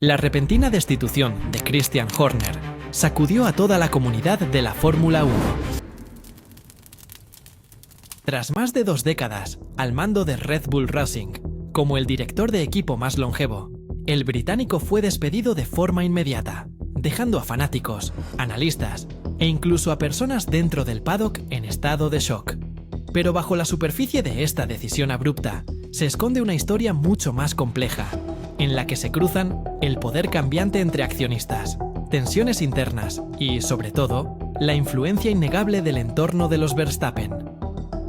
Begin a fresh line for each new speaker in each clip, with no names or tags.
La repentina destitución de Christian Horner sacudió a toda la comunidad de la Fórmula 1. Tras más de 2 décadas al mando de Red Bull Racing, como el director de equipo más longevo, el británico fue despedido de forma inmediata, dejando a fanáticos, analistas e incluso a personas dentro del paddock en estado de shock. Pero bajo la superficie de esta decisión abrupta se esconde una historia mucho más compleja, en la que se cruzan el poder cambiante entre accionistas, tensiones internas y, sobre todo, la influencia innegable del entorno de los Verstappen.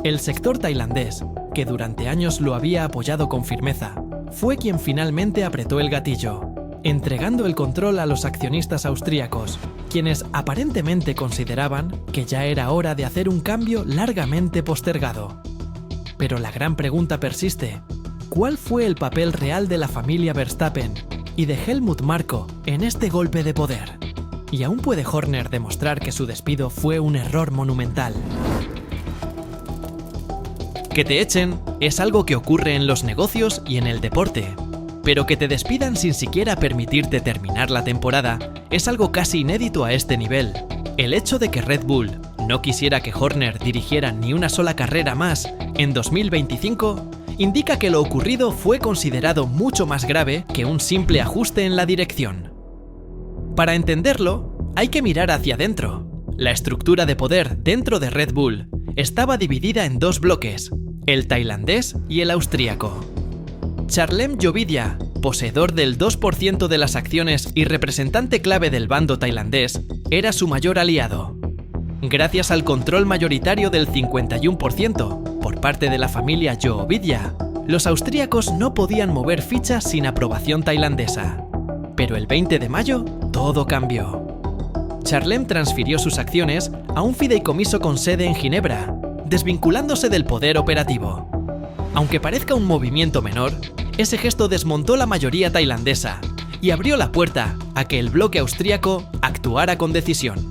El sector tailandés, que durante años lo había apoyado con firmeza, fue quien finalmente apretó el gatillo, entregando el control a los accionistas austríacos, quienes aparentemente consideraban que ya era hora de hacer un cambio largamente postergado. Pero la gran pregunta persiste: ¿cuál fue el papel real de la familia Verstappen y de Helmut Marko en este golpe de poder? ¿Y aún puede Horner demostrar que su despido fue un error monumental? Que te echen es algo que ocurre en los negocios y en el deporte, pero que te despidan sin siquiera permitirte terminar la temporada es algo casi inédito a este nivel. El hecho de que Red Bull no quisiera que Horner dirigiera ni una sola carrera más en 2025 indica que lo ocurrido fue considerado mucho más grave que un simple ajuste en la dirección. Para entenderlo, hay que mirar hacia adentro. La estructura de poder dentro de Red Bull estaba dividida en 2 bloques, el tailandés y el austríaco. Charlem Jovidia, poseedor del 2% de las acciones y representante clave del bando tailandés, era su mayor aliado. Gracias al control mayoritario del 51% por parte de la familia Jovidia, los austríacos no podían mover fichas sin aprobación tailandesa. Pero el 20 de mayo, todo cambió. Charlem transfirió sus acciones a un fideicomiso con sede en Ginebra, desvinculándose del poder operativo. Aunque parezca un movimiento menor, ese gesto desmontó la mayoría tailandesa y abrió la puerta a que el bloque austríaco actuara con decisión.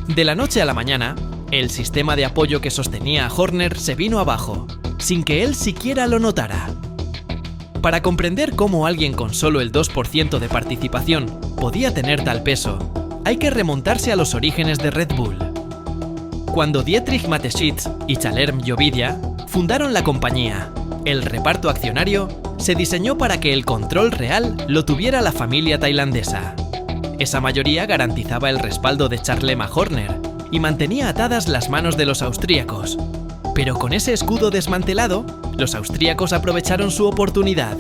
De la noche a la mañana, el sistema de apoyo que sostenía a Horner se vino abajo, sin que él siquiera lo notara. Para comprender cómo alguien con solo el 2% de participación podía tener tal peso, hay que remontarse a los orígenes de Red Bull. Cuando Dietrich Mateschitz y Charlem Jovidia fundaron la compañía, el reparto accionario se diseñó para que el control real lo tuviera la familia tailandesa. Esa mayoría garantizaba el respaldo de Charlem a Horner y mantenía atadas las manos de los austríacos. Pero con ese escudo desmantelado, los austríacos aprovecharon su oportunidad.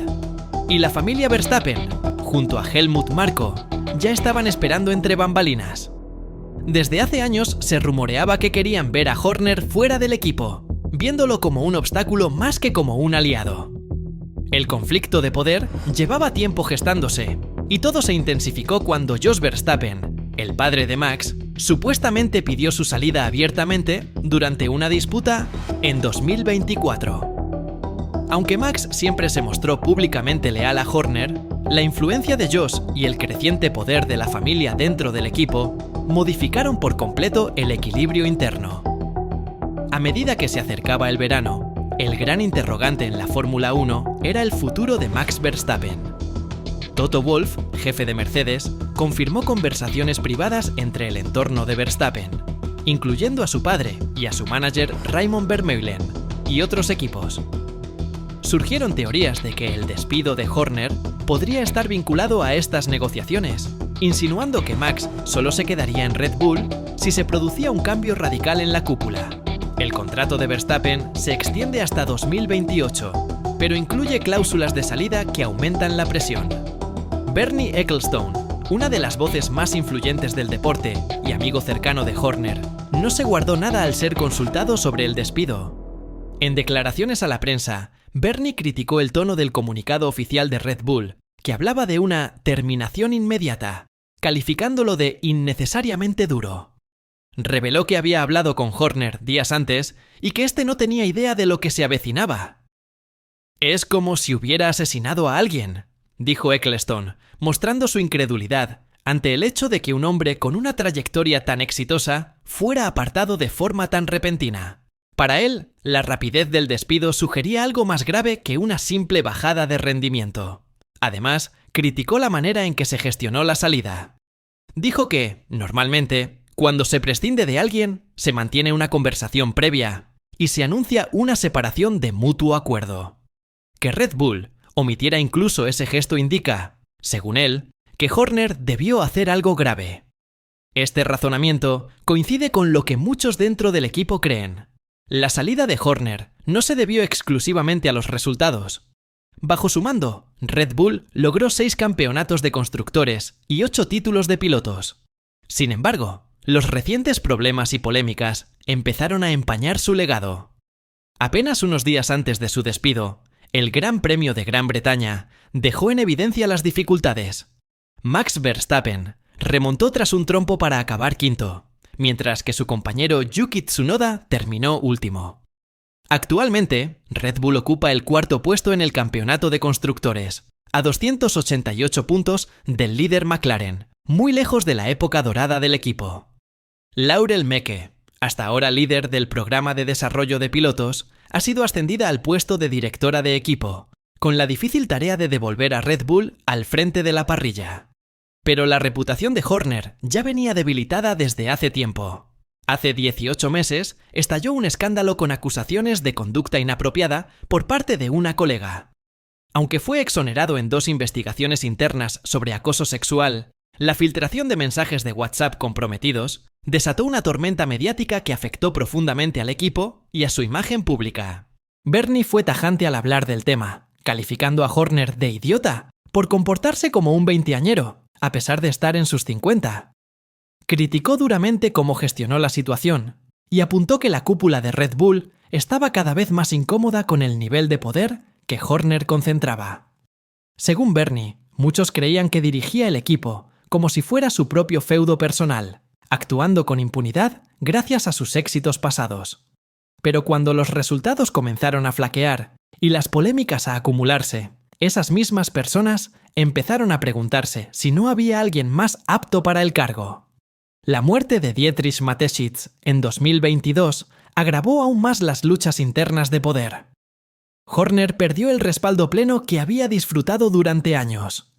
Y la familia Verstappen, junto a Helmut Marko, ya estaban esperando entre bambalinas. Desde hace años se rumoreaba que querían ver a Horner fuera del equipo, viéndolo como un obstáculo más que como un aliado. El conflicto de poder llevaba tiempo gestándose, y todo se intensificó cuando Jos Verstappen, el padre de Max, supuestamente pidió su salida abiertamente durante una disputa en 2024. Aunque Max siempre se mostró públicamente leal a Horner, la influencia de Jos y el creciente poder de la familia dentro del equipo modificaron por completo el equilibrio interno. A medida que se acercaba el verano, el gran interrogante en la Fórmula 1 era el futuro de Max Verstappen. Toto Wolff, jefe de Mercedes, confirmó conversaciones privadas entre el entorno de Verstappen, incluyendo a su padre y a su manager Raymond Vermeulen y otros equipos. Surgieron teorías de que el despido de Horner podría estar vinculado a estas negociaciones, insinuando que Max solo se quedaría en Red Bull si se producía un cambio radical en la cúpula. El contrato de Verstappen se extiende hasta 2028, pero incluye cláusulas de salida que aumentan la presión. Bernie Ecclestone, una de las voces más influyentes del deporte y amigo cercano de Horner, no se guardó nada al ser consultado sobre el despido. En declaraciones a la prensa, Bernie criticó el tono del comunicado oficial de Red Bull, que hablaba de una terminación inmediata, calificándolo de innecesariamente duro. Reveló que había hablado con Horner días antes y que este no tenía idea de lo que se avecinaba. «Es como si hubiera asesinado a alguien», dijo Ecclestone, mostrando su incredulidad ante el hecho de que un hombre con una trayectoria tan exitosa fuera apartado de forma tan repentina. Para él, la rapidez del despido sugería algo más grave que una simple bajada de rendimiento. Además, criticó la manera en que se gestionó la salida. Dijo que, normalmente, cuando se prescinde de alguien, se mantiene una conversación previa y se anuncia una separación de mutuo acuerdo. Que Red Bull omitiera incluso ese gesto indica, según él, que Horner debió hacer algo grave. Este razonamiento coincide con lo que muchos dentro del equipo creen. La salida de Horner no se debió exclusivamente a los resultados. Bajo su mando, Red Bull logró 6 campeonatos de constructores y 8 títulos de pilotos. Sin embargo, los recientes problemas y polémicas empezaron a empañar su legado. Apenas unos días antes de su despido, el Gran Premio de Gran Bretaña dejó en evidencia las dificultades. Max Verstappen remontó tras un trompo para acabar quinto, mientras que su compañero Yuki Tsunoda terminó último. Actualmente, Red Bull ocupa el 4º puesto en el campeonato de constructores, a 288 puntos del líder McLaren, muy lejos de la época dorada del equipo. Laurel Meke, hasta ahora líder del programa de desarrollo de pilotos, ha sido ascendida al puesto de directora de equipo, con la difícil tarea de devolver a Red Bull al frente de la parrilla. Pero la reputación de Horner ya venía debilitada desde hace tiempo. Hace 18 meses estalló un escándalo con acusaciones de conducta inapropiada por parte de una colega. Aunque fue exonerado en 2 investigaciones internas sobre acoso sexual, la filtración de mensajes de WhatsApp comprometidos desató una tormenta mediática que afectó profundamente al equipo y a su imagen pública. Bernie fue tajante al hablar del tema, calificando a Horner de idiota por comportarse como un veinteañero, a pesar de estar en sus 50. Criticó duramente cómo gestionó la situación y apuntó que la cúpula de Red Bull estaba cada vez más incómoda con el nivel de poder que Horner concentraba. Según Bernie, muchos creían que dirigía el equipo como si fuera su propio feudo personal, actuando con impunidad gracias a sus éxitos pasados. Pero cuando los resultados comenzaron a flaquear y las polémicas a acumularse, esas mismas personas empezaron a preguntarse si no había alguien más apto para el cargo. La muerte de Dietrich Mateschitz en 2022 agravó aún más las luchas internas de poder. Horner perdió el respaldo pleno que había disfrutado durante años.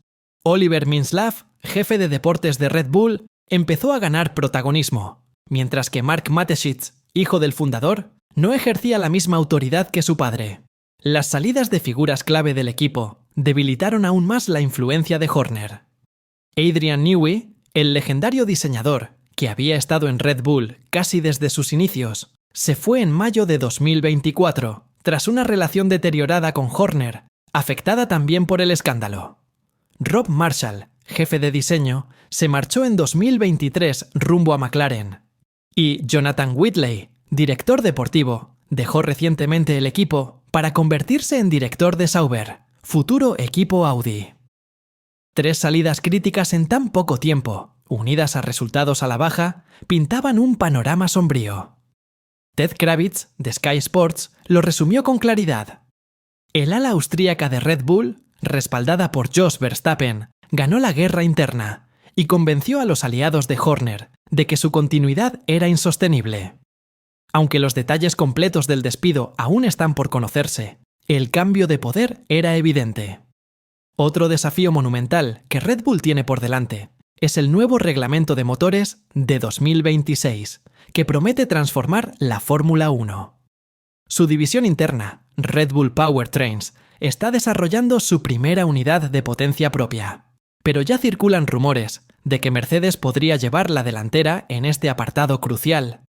Oliver Mintzlaff, jefe de deportes de Red Bull, empezó a ganar protagonismo, mientras que Mark Mateschitz, hijo del fundador, no ejercía la misma autoridad que su padre. Las salidas de figuras clave del equipo debilitaron aún más la influencia de Horner. Adrian Newey, el legendario diseñador, que había estado en Red Bull casi desde sus inicios, se fue en mayo de 2024, tras una relación deteriorada con Horner, afectada también por el escándalo. Rob Marshall, jefe de diseño, se marchó en 2023 rumbo a McLaren. Y Jonathan Whitley, director deportivo, dejó recientemente el equipo para convertirse en director de Sauber, futuro equipo Audi. 3 salidas críticas en tan poco tiempo, unidas a resultados a la baja, pintaban un panorama sombrío. Ted Kravitz, de Sky Sports, lo resumió con claridad. El ala austríaca de Red Bull, respaldada por Jos Verstappen, ganó la guerra interna y convenció a los aliados de Horner de que su continuidad era insostenible. Aunque los detalles completos del despido aún están por conocerse, el cambio de poder era evidente. Otro desafío monumental que Red Bull tiene por delante es el nuevo reglamento de motores de 2026, que promete transformar la Fórmula 1. Su división interna, Red Bull Powertrains, está desarrollando su primera unidad de potencia propia. Pero ya circulan rumores de que Mercedes podría llevar la delantera en este apartado crucial.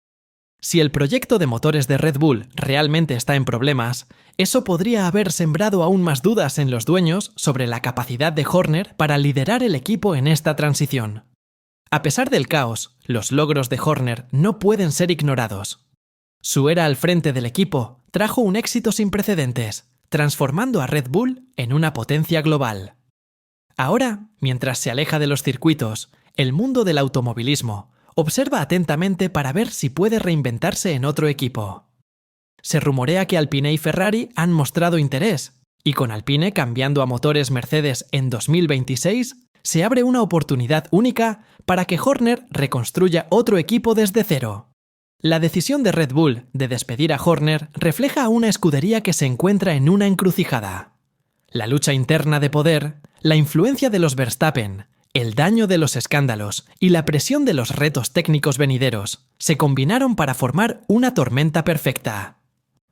Si el proyecto de motores de Red Bull realmente está en problemas, eso podría haber sembrado aún más dudas en los dueños sobre la capacidad de Horner para liderar el equipo en esta transición. A pesar del caos, los logros de Horner no pueden ser ignorados. Su era al frente del equipo trajo un éxito sin precedentes, transformando a Red Bull en una potencia global. Ahora, mientras se aleja de los circuitos, el mundo del automovilismo observa atentamente para ver si puede reinventarse en otro equipo. Se rumorea que Alpine y Ferrari han mostrado interés, y con Alpine cambiando a motores Mercedes en 2026, se abre una oportunidad única para que Horner reconstruya otro equipo desde cero. La decisión de Red Bull de despedir a Horner refleja a una escudería que se encuentra en una encrucijada. La lucha interna de poder, La influencia de los Verstappen, el daño de los escándalos y la presión de los retos técnicos venideros se combinaron para formar una tormenta perfecta.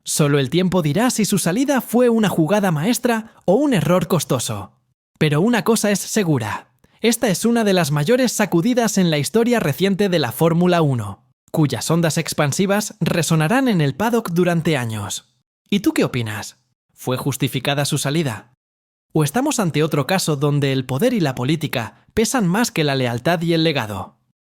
Solo el tiempo dirá si su salida fue una jugada maestra o un error costoso. Pero una cosa es segura: esta es una de las mayores sacudidas en la historia reciente de la Fórmula 1, cuyas ondas expansivas resonarán en el paddock durante años. ¿Y tú qué opinas? ¿Fue justificada su salida? ¿O estamos ante otro caso donde el poder y la política pesan más que la lealtad y el legado?